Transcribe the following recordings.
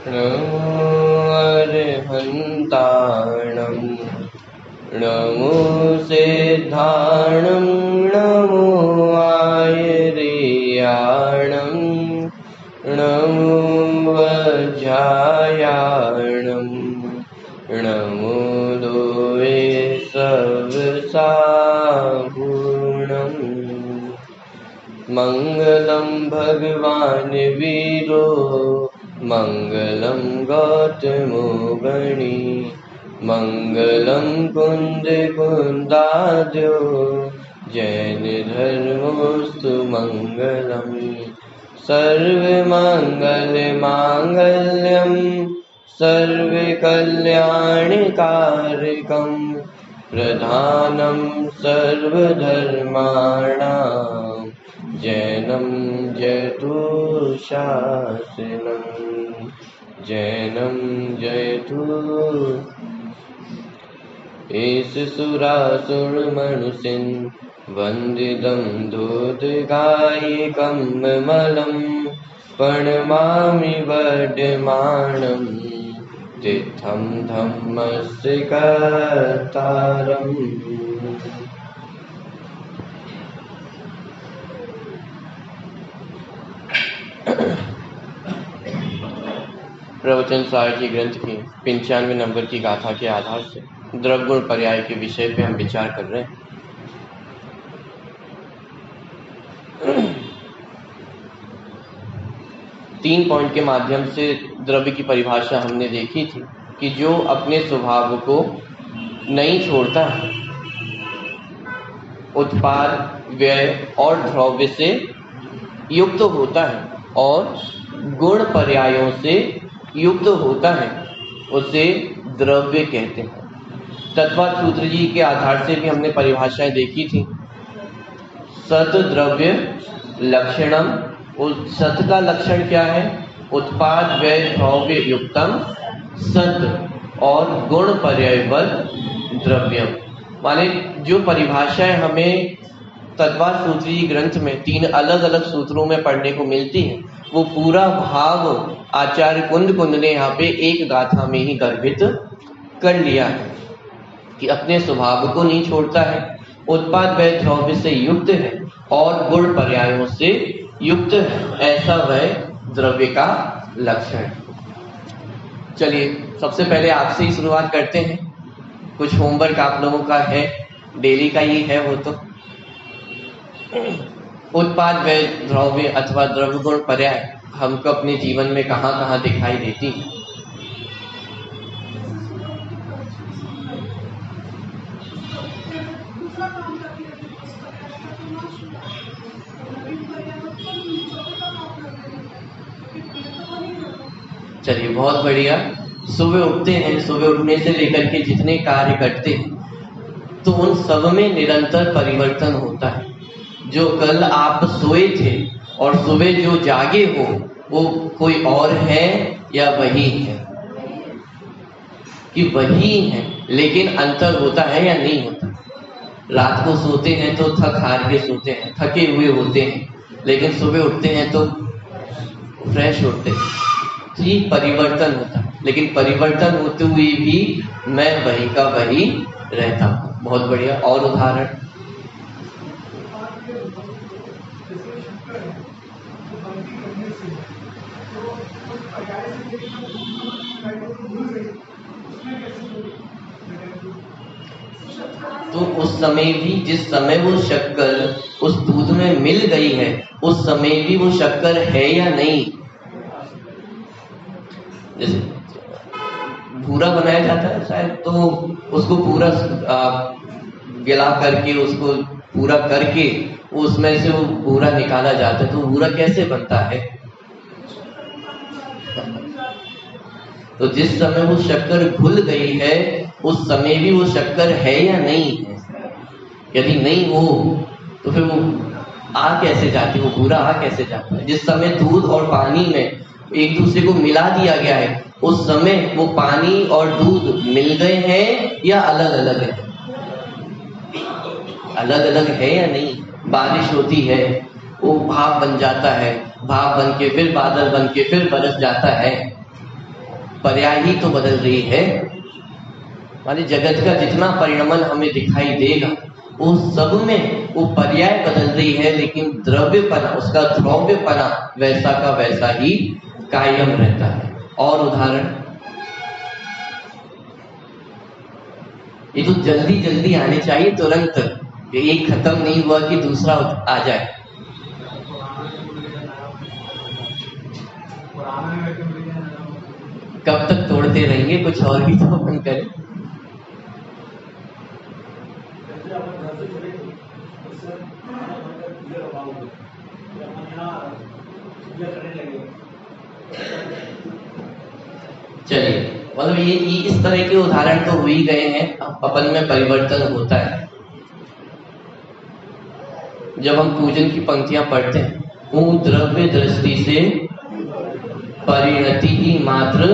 नमो अर्हन्ताणं नमो सिद्धाणं नमो आयर्याणं नमो वज्रायाणं नमो दोवे सवसागुणम् मङ्गलं भगवान् वीरो मङ्गलं गौतमो गणी मङ्गलं कुन्दकुन्दाद्यो जैनधर्मोऽस्तु मङ्गलम् सर्वमङ्गलमाङ्गल्यं सर्वकल्याणकारकं प्रधानं सर्वधर्माणां जैनं जयतु शासनं जैनं जयतु एष सुरासुरमनुषिन् वन्दितं दूतगायिकं मलं प्रणमामि वर्धमानं तीर्थं धम्मस्य कर्तारम्। प्रवचन सार जी ग्रंथ की 95 नंबर की गाथा के आधार से द्रव्यगुण पर्याय के विषय पे हम विचार कर रहे हैं। 3 पॉइंट के माध्यम से द्रव्य की परिभाषा हमने देखी थी कि जो अपने स्वभाव को नहीं छोड़ता है, उत्पाद व्यय और द्रव्य से युक्त होता है और गुण पर्यायों से युक्त होता है, उसे द्रव्य कहते हैं। तत्वाद सूत्र जी के आधार से भी हमने परिभाषाएं देखी थी। सत द्रव्य लक्षणम, उस सत का लक्षण क्या है? उत्पाद व्यय द्रव्य युक्तम सत और गुण पर्यायवत द्रव्यम। माने जो परिभाषाएं हमें तत्वाद सूत्री ग्रंथ में 3 अलग अलग सूत्रों में पढ़ने को मिलती है, वो पूरा भाव आचार्य कुंद ने यहाँ पे एक गाथा में ही गर्भित कर लिया है कि अपने स्वभाव को नहीं छोड़ता है, उत्पाद व्यय द्रव्य से युक्त है और गुण पर्यायों से युक्त है, ऐसा वह द्रव्य का लक्षण है। चलिए सबसे पहले आपसे ही शुरुआत करते हैं। कुछ होमवर्क आप लोगों का है, डेली का ही है वो तो। उत्पाद व्यय द्रव्य अथवा द्रव्य गुण पर्याय हमको अपने जीवन में कहाँ कहाँ दिखाई देती है? चलिए बहुत बढ़िया। सुबह उठते हैं, सुबह उठने से लेकर के जितने कार्य करते हैं तो उन सब में निरंतर परिवर्तन होता है। जो कल आप सोए थे और सुबह जो जागे हो वो कोई और है या वही है? कि वही है, लेकिन अंतर होता है या नहीं होता? रात को सोते हैं तो थक हार के सोते हैं, थके हुए होते हैं, लेकिन सुबह उठते हैं तो फ्रेश होते हैं। तो ये परिवर्तन होता है, लेकिन परिवर्तन होते हुए भी मैं वही का वही रहता हूँ। बहुत बढ़िया। और उदाहरण? तो उस समय भी जिस समय वो शक्कर उस दूध में मिल गई है, उस समय भी वो शक्कर है या नहीं? जैसे भूरा बनाया जाता है शायद, तो उसको पूरा गिला करके, उसको पूरा करके उसमें से वो भूरा निकाला जाता है, तो भूरा कैसे बनता है? तो जिस समय वो शक्कर घुल गई है उस समय भी वो शक्कर है या नहीं है? यदि नहीं हो तो फिर वो आ कैसे जाती, वो भूरा आ कैसे जाता है? जिस समय दूध और पानी में एक दूसरे को मिला दिया गया है, उस समय वो पानी और दूध मिल गए हैं या अलग अलग है? अलग अलग है या नहीं? बारिश होती है, वो भाप बन जाता है, भाप बन के फिर बादल बन के फिर बरस जाता है। पर्याय ही तो बदल रही है। माने जगत का जितना परिणमन हमें दिखाई देगा वो सब में वो पर्याय बदल रही है, लेकिन द्रव्यपना, उसका द्रव्यपना वैसा का वैसा ही कायम रहता है। और उदाहरण, ये तो जल्दी जल्दी आने चाहिए तुरंत, एक खत्म नहीं हुआ कि दूसरा आ जाए। कब तक तोड़ते रहेंगे, कुछ और भी तो अपन करें। चलिए, मतलब ये इस तरह के उदाहरण तो हो ही गए हैं। अपन में परिवर्तन होता है। जब हम पूजन की पंक्तियां पढ़ते हैं, वो द्रव्य दृष्टि से परिणति ही मात्र,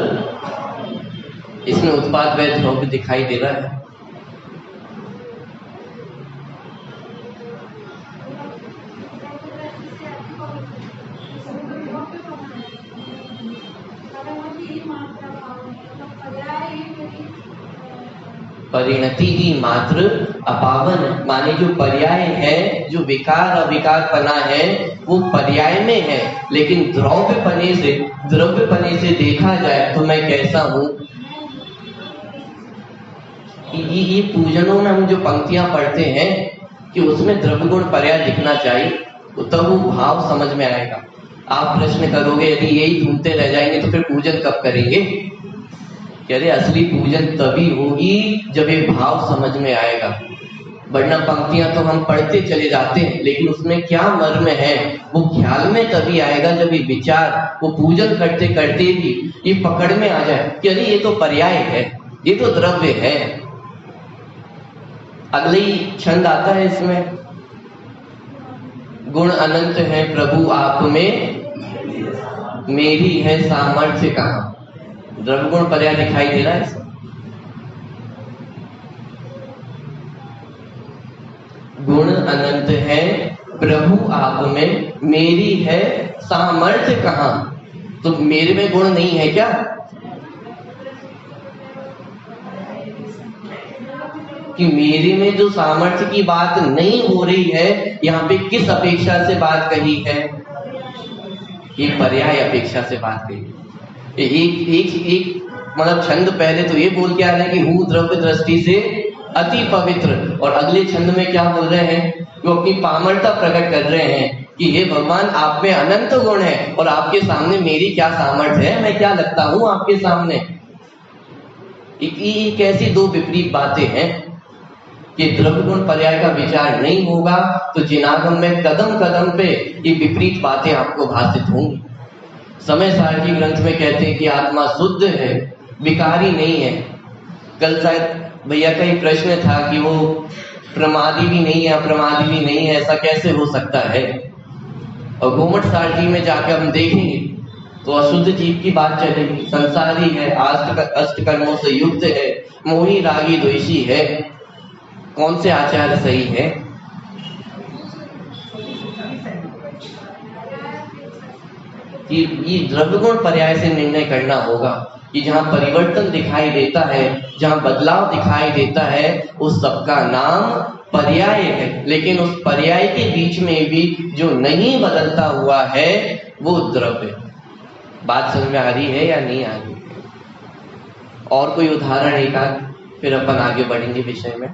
इसमें उत्पाद व द्रव्य दिखाई दे रहा है। परिणति ही मात्र अपावन, माने जो पर्याय है, जो विकार अविकारपना है वो पर्याय में है, लेकिन द्रव्यपने से देखा जाए तो मैं कैसा हूं। ये पूजनों में हम जो पंक्तियां पढ़ते हैं कि उसमें द्रव्य गुण पर्याय दिखना चाहिए, तब वो भाव समझ में आएगा। आप प्रश्न करोगे यदि यही ढूंढते रह जाएंगे तो फिर पूजन कब करेंगे? कह रहे असली पूजन तभी होगी जब ये भाव समझ में आएगा। वरना पंक्तियां तो हम पढ़ते चले जाते हैं, लेकिन उसमें क्या मर्म है वो ख्याल में तभी आएगा जब ये विचार, वो पूजन करते करते भी ये पकड़ में आ जाए कि अरे ये तो पर्याय है, ये तो द्रव्य है। अगले ही छंद आता है इसमें, गुण अनंत है प्रभु आप में, मेरी है सामर्थ्य कहाँ। द्रव्य गुण पर्याय दिखाई दे रहा है। गुण अनंत है प्रभु आप में, मेरी है सामर्थ्य कहाँ। तो मेरे में गुण नहीं है क्या? कि मेरे में जो सामर्थ्य की बात नहीं हो रही है, यहाँ पे किस अपेक्षा से बात कही है? ये पर्याय अपेक्षा से बात कही है। एक मतलब छंद पहले तो ये बोल के आ रहे हैं कि हूँ द्रव्य दृष्टि से अति पवित्र, और अगले छंद में क्या बोल रहे हैं? वो अपनी पामरता प्रकट कर रहे हैं कि हे भगवान आप में अनंत गुण है और आपके सामने मेरी क्या सामर्थ्य है, मैं क्या लगता हूं आपके सामने। कैसी दो विपरीत बातें हैं कि द्रव्य गुण पर्याय का विचार नहीं होगा तो जिनागम में कदम कदम पे ये विपरीत बातें आपको भाषित होंगी। समय सारथी ग्रंथ में कहते हैं कि आत्मा शुद्ध है, विकारी नहीं है। कल शायद भैया का ही प्रश्न था कि वो प्रमादी भी नहीं है, अप्रमादी भी नहीं है, ऐसा कैसे हो सकता है। और गोमठ सारथी में जाकर हम देखेंगे तो अशुद्ध जीव की बात चलेगी, संसारी है, अष्ट कर्मों से युक्त है, मोही रागी द्वेषी है। कौन से आचार्य सही है? कि ये द्रव्य गुण पर्याय से निर्णय करना होगा कि जहां परिवर्तन दिखाई देता है, जहां बदलाव दिखाई देता है, उस सबका नाम पर्याय है। लेकिन उस पर्याय के बीच में भी जो नहीं बदलता हुआ है वो द्रव्य। बात समझ में आ रही है या नहीं आ रही है? और कोई उदाहरण एक आध, फिर अपन आगे बढ़ेंगे विषय में।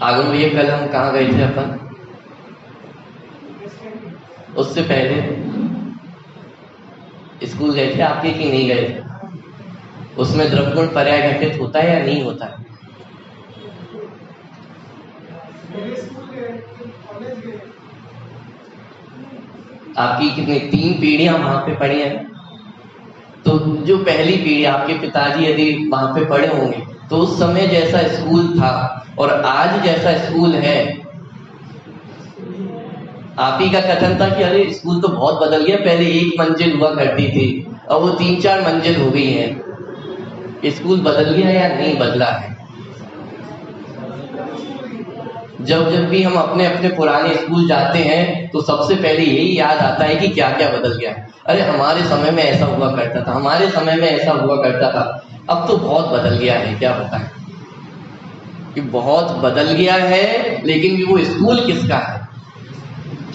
आगम भैया कल हम कहाँ गए थे अपन? उससे पहले स्कूल गए थे आपके कि नहीं गए थे? उसमें द्रव्य गुण पर्याय घटित होता है या नहीं होता है? आपकी कितनी 3 पीढ़ियां वहां पे पढ़ी हैं। तो जो पहली पीढ़ी आपके पिताजी यदि वहां पे पढ़े होंगे तो उस समय जैसा स्कूल था और आज जैसा स्कूल है, आप ही का कथन था कि अरे स्कूल तो बहुत बदल गया, पहले 1 मंजिल हुआ करती थी और वो 3-4 मंजिल हो गई है। स्कूल बदल गया या नहीं बदला है? जब जब भी हम अपने अपने पुराने स्कूल जाते हैं तो सबसे पहले यही याद आता है कि क्या क्या बदल गया। अरे हमारे समय में ऐसा हुआ करता था, हमारे समय में ऐसा हुआ करता था। अब तो बहुत बदल गया है, क्या बताएं कि बहुत बदल गया है। लेकिन वो स्कूल किसका है?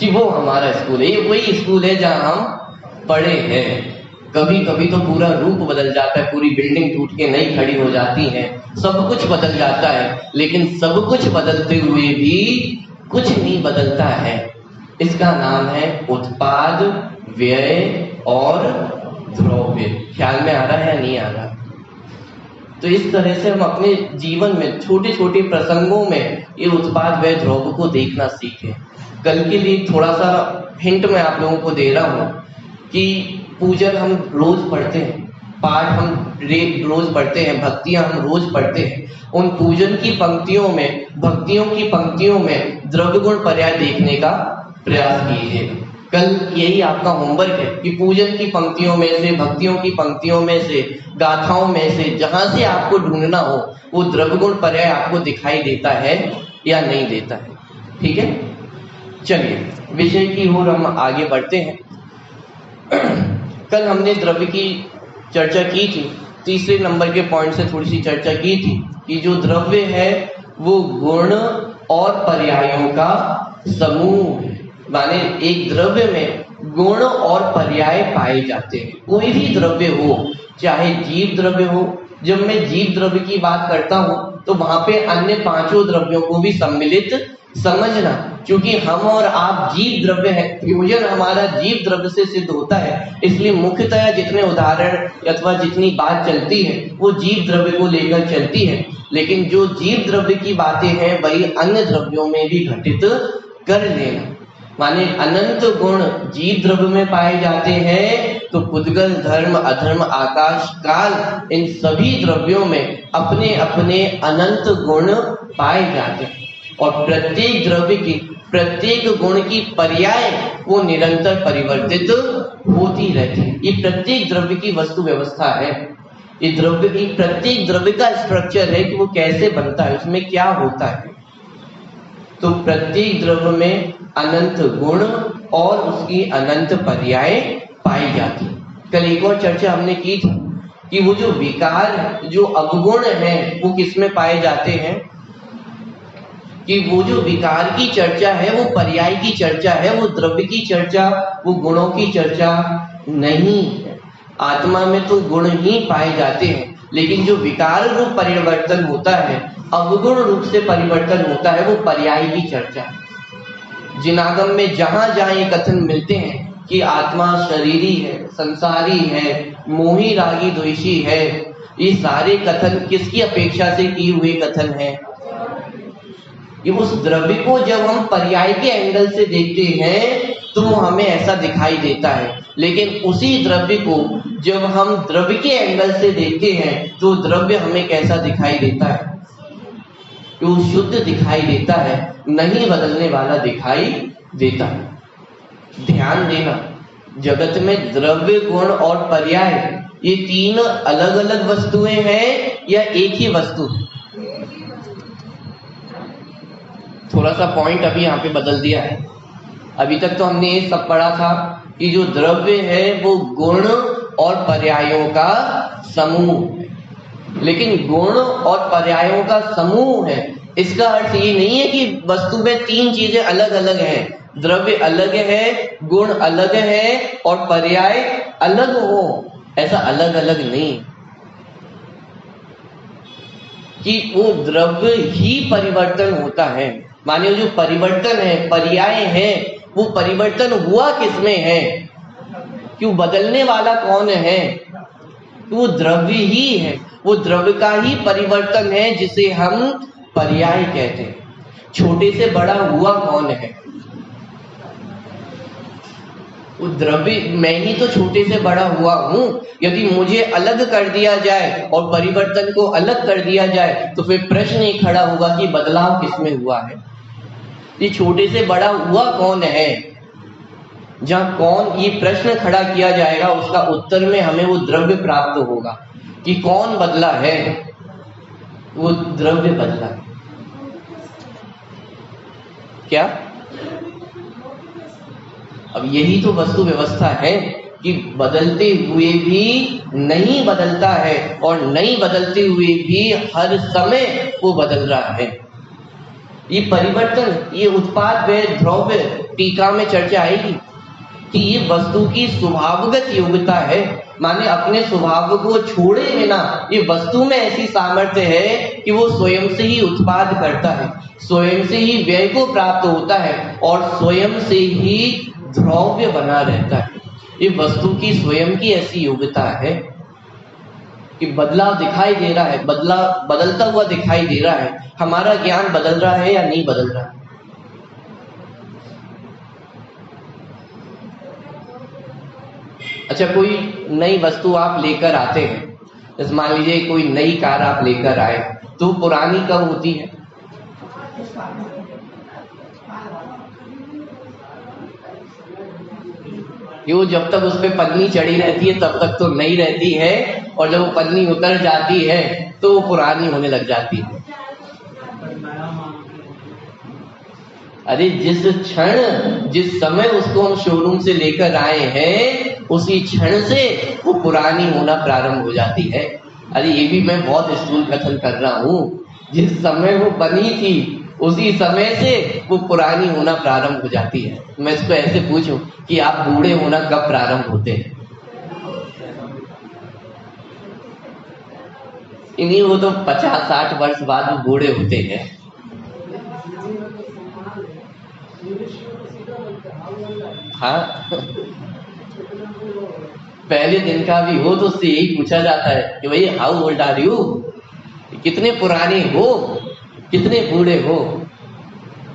कि वो हमारा स्कूल है, ये वही स्कूल है जहां हम पढ़े हैं। कभी कभी तो पूरा रूप बदल जाता है, पूरी बिल्डिंग टूट के नई खड़ी हो जाती है, सब कुछ बदल जाता है। लेकिन सब कुछ बदलते हुए भी कुछ नहीं बदलता है। इसका नाम है उत्पाद, व्यय और द्रव्य। ख्याल में आ रहा है या नहीं आ रहा? तो इस तरह से हम अपने जीवन में छोटे छोटे प्रसंगों में ये उत्पाद, व्यय, द्रव्य को देखना सीखें। कल के लिए थोड़ा सा हिंट मैं आप लोगों को दे रहा हूं कि पूजन हम रोज पढ़ते हैं, पाठ हम रोज पढ़ते हैं, भक्तियां हम रोज पढ़ते हैं। उन पूजन की पंक्तियों में, भक्तियों की पंक्तियों में द्रव्य गुण पर्याय देखने का प्रयास कीजिए। कल यही आपका होमवर्क है कि पूजन की पंक्तियों में से, भक्तियों की पंक्तियों में से, गाथाओं में से जहां से आपको ढूंढना हो वो द्रव्य गुण पर्याय आपको दिखाई देता है या नहीं देता है। ठीक है, चलिए विषय की ओर हम आगे बढ़ते हैं। कल हमने द्रव्य की चर्चा की थी, तीसरे नंबर के पॉइंट से थोड़ी सी चर्चा की थी कि जो द्रव्य है वो गुण और पर्यायों का समूह है। माने एक द्रव्य में गुण और पर्याय पाए जाते हैं। कोई भी द्रव्य हो, चाहे जीव द्रव्य हो, जब मैं जीव द्रव्य की बात करता हूं तो वहां पे अन्य पांचों द्रव्यों को भी सम्मिलित समझना। क्योंकि हम और आप जीव द्रव्य है, प्रयोजन हमारा जीव द्रव्य से सिद्ध होता है, इसलिए मुख्यतः जितने उदाहरण अथवा जितनी बात चलती है वो जीव द्रव्य को लेकर चलती है। लेकिन जो जीव द्रव्य की बातें हैं वही अन्य द्रव्यों में भी घटित कर लेना। माने अनंत गुण जीव द्रव्य में पाए जाते हैं तो पुद्गल, धर्म, अधर्म, आकाश, काल, इन सभी द्रव्यों में अपने अपने अनंत गुण पाए जाते हैं। और प्रत्येक द्रव्य की, प्रत्येक गुण की पर्याय वो निरंतर परिवर्तित होती रहती है। ये प्रत्येक द्रव्य की वस्तु व्यवस्था है। ये द्रव्य की, प्रत्येक द्रव्य का स्ट्रक्चर है कि वो कैसे बनता है, उसमें क्या होता है। तो प्रत्येक द्रव्य में अनंत गुण और उसकी अनंत पर्याय पाई जाती है। कल एक और चर्चा हमने की थी कि वो जो विकार, जो अवगुण है वो किसमें पाए जाते हैं। कि वो जो विकार की चर्चा है वो पर्याय की चर्चा है, वो द्रव्य की चर्चा, वो गुणों की चर्चा नहीं है। आत्मा में तो गुण ही पाए जाते हैं, लेकिन जो विकार रूप परिवर्तन होता है, अवगुण रूप से परिवर्तन होता है, वो पर्याय की चर्चा है। जिनागम में जहां जहां ये कथन मिलते हैं कि आत्मा शरीरी है, संसारी है, मोही रागी द्वेषी है, ये सारे कथन किसकी अपेक्षा से किए हुए कथन हैं? ये उस द्रव्य को जब हम पर्याय के एंगल से देखते हैं तो हमें ऐसा दिखाई देता है। लेकिन उसी द्रव्य को जब हम द्रव्य के एंगल से देखते हैं तो द्रव्य हमें कैसा दिखाई देता है? वो शुद्ध दिखाई देता है, नहीं बदलने वाला दिखाई देता है। ध्यान देना, जगत में द्रव्य, गुण और पर्याय ये तीन अलग अलग वस्तुएं हैं या एक ही वस्तु है? थोड़ा सा पॉइंट अभी यहाँ पे बदल दिया है। अभी तक तो हमने ये सब पढ़ा था कि जो द्रव्य है वो गुण और पर्यायों का समूह है। लेकिन गुण और पर्यायों का समूह है, इसका अर्थ ये नहीं है कि वस्तु में तीन चीजें अलग अलग हैं। द्रव्य अलग है, गुण अलग है और पर्याय अलग हो, ऐसा अलग अलग नहीं कि वो द्रव्य ही परिवर्तन होता है। माने जो परिवर्तन है, पर्याय है, वो परिवर्तन हुआ किसमें है? क्यों बदलने वाला कौन है? तो वो द्रव्य ही है, वो द्रव्य का ही परिवर्तन है जिसे हम पर्याय कहते हैं। छोटे से बड़ा हुआ कौन है? वो द्रव्य, मैं ही तो छोटे से बड़ा हुआ हूं। यदि मुझे अलग कर दिया जाए और परिवर्तन को अलग कर दिया जाए तो फिर प्रश्न ये खड़ा होगा कि बदलाव किसमें हुआ है? ये छोटे से बड़ा हुआ कौन है? जहां कौन, ये प्रश्न खड़ा किया जाएगा, उसका उत्तर में हमें वो द्रव्य प्राप्त होगा कि कौन बदला है? वो द्रव्य बदला है। क्या? अब यही तो वस्तु व्यवस्था है कि बदलते हुए भी नहीं बदलता है और नहीं बदलते हुए भी हर समय वो बदल रहा है। ये परिवर्तन, ये उत्पाद व द्रव्य टीका में चर्चा आएगी कि ये वस्तु की स्वभावगत योग्यता है, माने अपने स्वभाव को छोड़े बिना ये वस्तु में ऐसी सामर्थ्य है कि वो स्वयं से ही उत्पाद करता है, स्वयं से ही व्यय को प्राप्त होता है और स्वयं से ही द्रव्य बना रहता है। ये वस्तु की स्वयं की ऐसी योग्यता है कि बदलाव दिखाई दे रहा है, बदलता हुआ दिखाई दे रहा है। हमारा ज्ञान बदल रहा है या नहीं बदल रहा है? अच्छा, कोई नई वस्तु आप लेकर आते हैं, जैसे मान लीजिए कोई नई कार आप लेकर आए, तो पुरानी कब होती है? कि वो जब तक उस पर पन्नी चढ़ी रहती है तब तक तो नई रहती है, और जब वो पन्नी उतर जाती है तो वो पुरानी होने लग जाती है। अरे जिस क्षण, जिस समय उसको हम शोरूम से लेकर आए हैं, उसी क्षण से वो पुरानी होना प्रारंभ हो जाती है। अरे ये भी मैं बहुत स्थूल कथन कर रहा हूँ। जिस समय वो बनी थी उसी समय से वो पुरानी होना प्रारंभ हो जाती है। मैं इसको ऐसे पूछूं कि आप बूढ़े होना कब प्रारंभ होते हैं? इन्हीं वो तो 50-60 वर्ष बाद वो बूढ़े होते हैं। हाँ, पहले दिन का भी हो तो उससे यही पूछा जाता है कि भाई हाउ ओल्ड आर यू, कितने पुराने हो, कितने बूढ़े हो।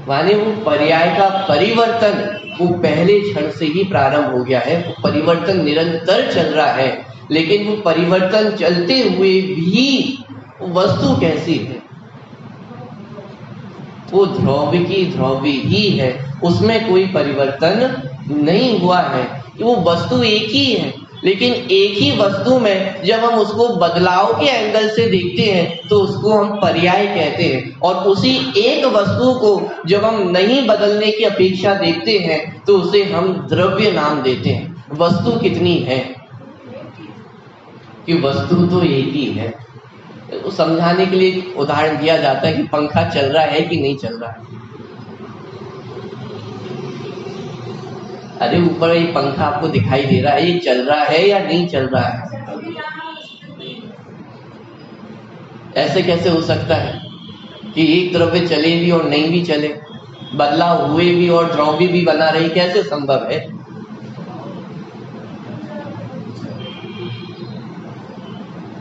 माने वो पर्याय का परिवर्तन वो पहले क्षण से ही प्रारंभ हो गया है। वो परिवर्तन निरंतर चल रहा है, लेकिन वो परिवर्तन चलते हुए भी वस्तु कैसी है? वो ध्रुव की ध्रुवी ही है, उसमें कोई परिवर्तन नहीं हुआ है। वो वस्तु एक ही है, लेकिन एक ही वस्तु में जब हम उसको बदलाव के एंगल से देखते हैं तो उसको हम पर्याय कहते हैं, और उसी एक वस्तु को जब हम नहीं बदलने की अपेक्षा देखते हैं तो उसे हम द्रव्य नाम देते हैं। वस्तु कितनी है? कि वस्तु तो एक ही है। तो समझाने के लिए उदाहरण दिया जाता है कि पंखा चल रहा है कि नहीं चल रहा है। अरे ऊपर ये पंखा आपको दिखाई दे रहा है, ये चल रहा है या नहीं चल रहा है? ऐसे कैसे हो सकता है कि एक द्रव्य चले भी और नहीं भी चले, बदलाव हुए भी और द्रव्य भी बना रही? कैसे संभव है?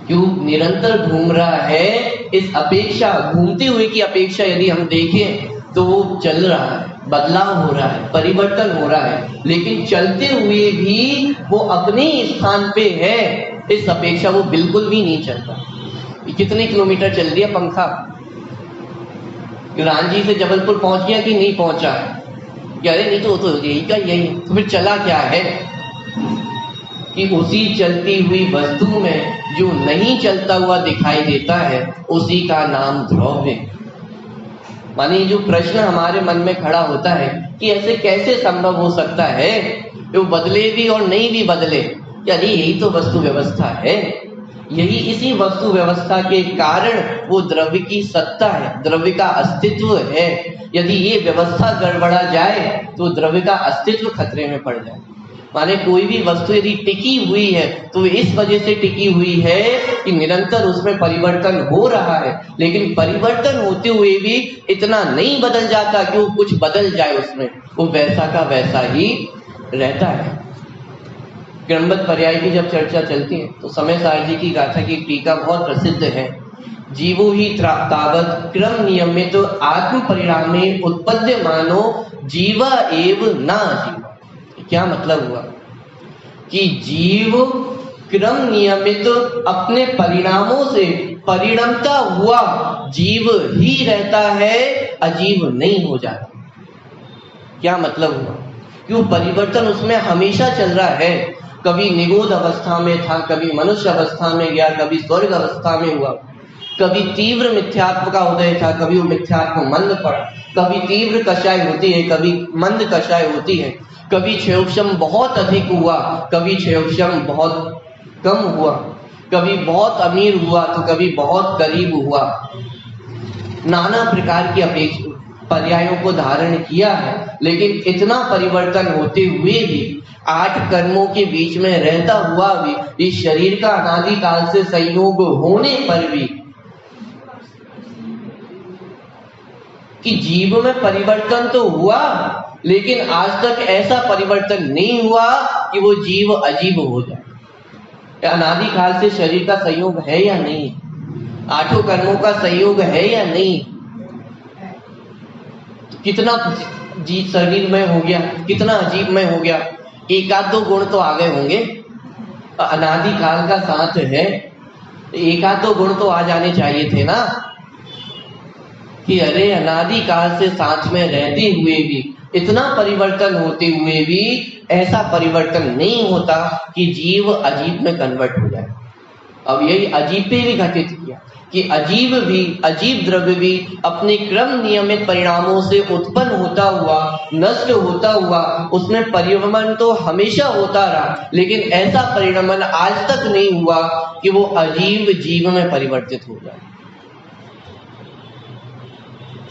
क्यों निरंतर घूम रहा है। इस अपेक्षा, घूमते हुए की अपेक्षा यदि हम देखें तो वो चल रहा है, बदलाव हो रहा है, परिवर्तन हो रहा है, लेकिन चलते हुए भी वो अपने स्थान पे है। इस अपेक्षा वो बिल्कुल भी नहीं चल रहा। कितने किलोमीटर चल दिया पंखा? रांची से जबलपुर पहुंच गया कि नहीं पहुंचा? क्या अरे नहीं तो यही का यही, तो फिर चला क्या है? कि उसी चलती हुई वस्तु में जो नहीं चलता हुआ दिखाई देता है उसी का नाम द्रव्य। माने जो प्रश्न हमारे मन में खड़ा होता है कि ऐसे कैसे संभव हो सकता है कि वो बदले भी और नहीं भी बदले? यानी यही तो वस्तु व्यवस्था है। यही इसी वस्तु व्यवस्था के कारण वो द्रव्य की सत्ता है, द्रव्य का अस्तित्व है। यदि ये व्यवस्था गड़बड़ा जाए तो द्रव्य का अस्तित्व खतरे में पड़ जाए। माने कोई भी वस्तु यदि टिकी हुई है तो इस वजह से टिकी हुई है कि निरंतर उसमें परिवर्तन हो रहा है, लेकिन परिवर्तन होते हुए भी इतना नहीं बदल जाता कि वो कुछ बदल जाए उसमें, वो वैसा का वैसा ही रहता है। क्रमबद्ध पर्याय की जब चर्चा चलती है तो समय सारजी की गाथा की टीका बहुत प्रसिद्ध है। जीवो ही तावत क्रम नियमित तो आत्म परिणामे उत्पद्य मानो जीवा एव ना जीवा। क्या मतलब हुआ कि जीव क्रम नियमित अपने परिणामों से परिणमता हुआ जीव ही रहता है, अजीव नहीं हो जाता। क्या मतलब हुआ? क्यों परिवर्तन उसमें हमेशा चल रहा है। कभी निगोध अवस्था में था, कभी मनुष्य अवस्था में गया, कभी स्वर्ग अवस्था में हुआ। कभी तीव्र मिथ्यात्व का उदय था, कभी वो मिथ्यात्व मंद पड़ा, कभी तीव्र कषाय होती है, कभी मंद कषाय होती है, कभी क्षयोक्षम बहुत अधिक हुआ, कभी क्षयोक्षम बहुत कम हुआ, कभी बहुत अमीर हुआ तो कभी बहुत गरीब हुआ। नाना प्रकार की अपेक्षा पर्यायों को धारण किया है, लेकिन इतना परिवर्तन होते हुए भी 8 कर्मों के बीच में रहता हुआ भी इस शरीर का अनादिकाल से संयोग होने पर भी कि जीव में परिवर्तन तो हुआ, लेकिन आज तक ऐसा परिवर्तन नहीं हुआ कि वो जीव अजीब हो जाए। अनादिकाल से शरीर का संयोग है या नहीं, 8 कर्मों का संयोग है या नहीं, तो कितना शरीर में हो गया, कितना अजीब में हो गया। 1-2 गुण तो आ गए होंगे, अनादिकाल का साथ है, 1-2 गुण तो आ जाने चाहिए थे ना, कि अरे अनादिकाल से साथ में रहते हुए भी इतना परिवर्तन होते हुए भी ऐसा परिवर्तन नहीं होता कि जीव अजीब में कन्वर्ट हो जाए। अब यही अजीब पे भी घटित किया कि अजीब द्रव्य भी अपने क्रम नियमित परिणामों से उत्पन्न होता हुआ, नष्ट होता हुआ, उसमें परिणमन तो हमेशा होता रहा, लेकिन ऐसा परिणमन आज तक नहीं हुआ कि वो अजीब जीव में परिवर्तित हो जाए।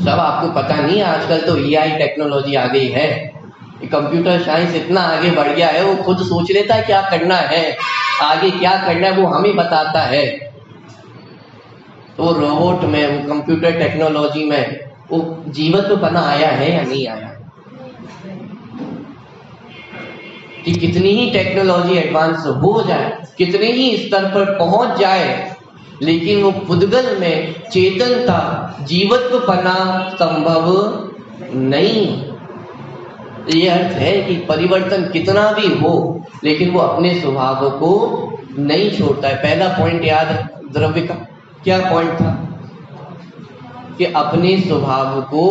सब आपको पता नहीं, आजकल तो एआई टेक्नोलॉजी आ गई है, कंप्यूटर साइंस इतना आगे बढ़ गया है, वो खुद सोच लेता है क्या करना है, आगे क्या करना है वो हमें बताता है। तो रोबोट में, वो कंप्यूटर टेक्नोलॉजी में वो जीवत्वपना आया है या नहीं आया, कि कितनी ही टेक्नोलॉजी एडवांस हो जाए, कितने ही स्तर पर पहुंच जाए, लेकिन वो पुद्गल में चेतनता, जीवत्वपना संभव नहीं। ये अर्थ है कि परिवर्तन कितना भी हो, लेकिन वो अपने स्वभाव को नहीं छोड़ता है। पहला पॉइंट याद, द्रव्य का क्या पॉइंट था, कि अपने स्वभाव को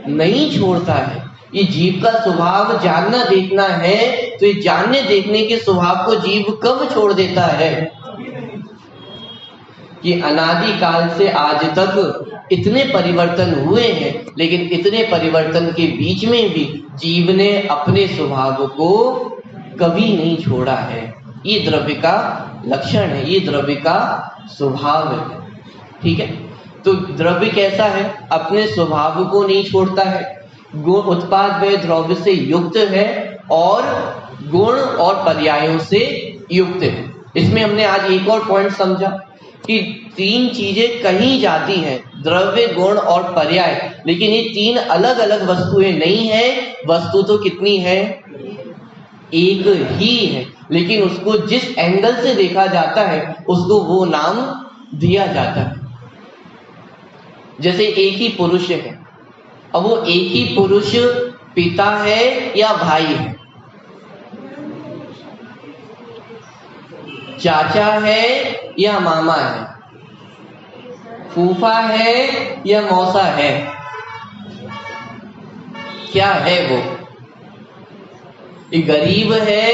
नहीं छोड़ता है। ये जीव का स्वभाव जानना देखना है, तो ये जानने देखने के स्वभाव को जीव कब छोड़ देता है, कि अनादिकाल से आज तक इतने परिवर्तन हुए हैं, लेकिन इतने परिवर्तन के बीच में भी जीव ने अपने स्वभाव को कभी नहीं छोड़ा है। ये द्रव्य का लक्षण है, ये द्रव्य का स्वभाव है। ठीक है, तो द्रव्य कैसा है, अपने स्वभाव को नहीं छोड़ता है, गुण उत्पाद व द्रव्य से युक्त है और गुण और पर्यायों से युक्त है। इसमें हमने आज एक और पॉइंट समझा कि 3 चीजें कहीं जाती हैं, द्रव्य, गुण और पर्याय, लेकिन ये 3 अलग अलग वस्तुएं नहीं है। वस्तु तो कितनी है, एक ही है, लेकिन उसको जिस एंगल से देखा जाता है उसको वो नाम दिया जाता है। जैसे एक ही पुरुष है, अब वो एक ही पुरुष पिता है या भाई है, चाचा है या मामा है, फूफा है या मौसा है, क्या है वो, गरीब है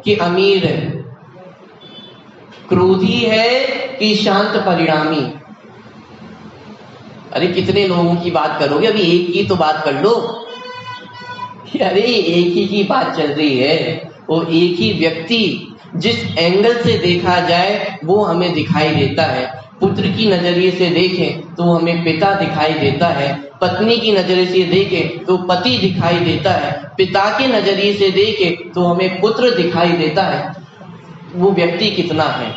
कि अमीर है, क्रोधी है कि शांत परिणामी। अरे कितने लोगों की बात करोगे, अभी एक की तो बात कर लो। अरे एक ही की बात चल रही है, वो एक ही व्यक्ति जिस एंगल से देखा जाए वो हमें दिखाई देता है। पुत्र की नजरिए से देखें तो हमें पिता दिखाई देता है, पत्नी की नजरिए से देखें तो पति दिखाई देता है, पिता के नजरिए से देखें तो हमें पुत्र दिखाई देता है। वो व्यक्ति कितना है,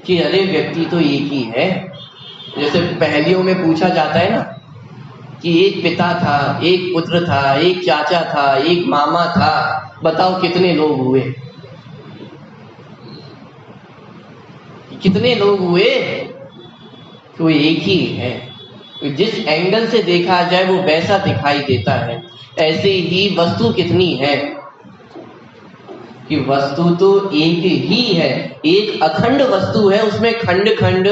कि अरे व्यक्ति तो एक ही है। जैसे पहेलियों में पूछा जाता है ना, कि एक पिता था, एक पुत्र था, एक चाचा था, एक मामा था, बताओ कितने लोग हुए, कितने लोग हुए, तो एक ही है। जिस एंगल से देखा जाए वो वैसा दिखाई देता है। ऐसे ही वस्तु कितनी है, कि वस्तु तो एक ही है, एक अखंड वस्तु है, उसमें खंड खंड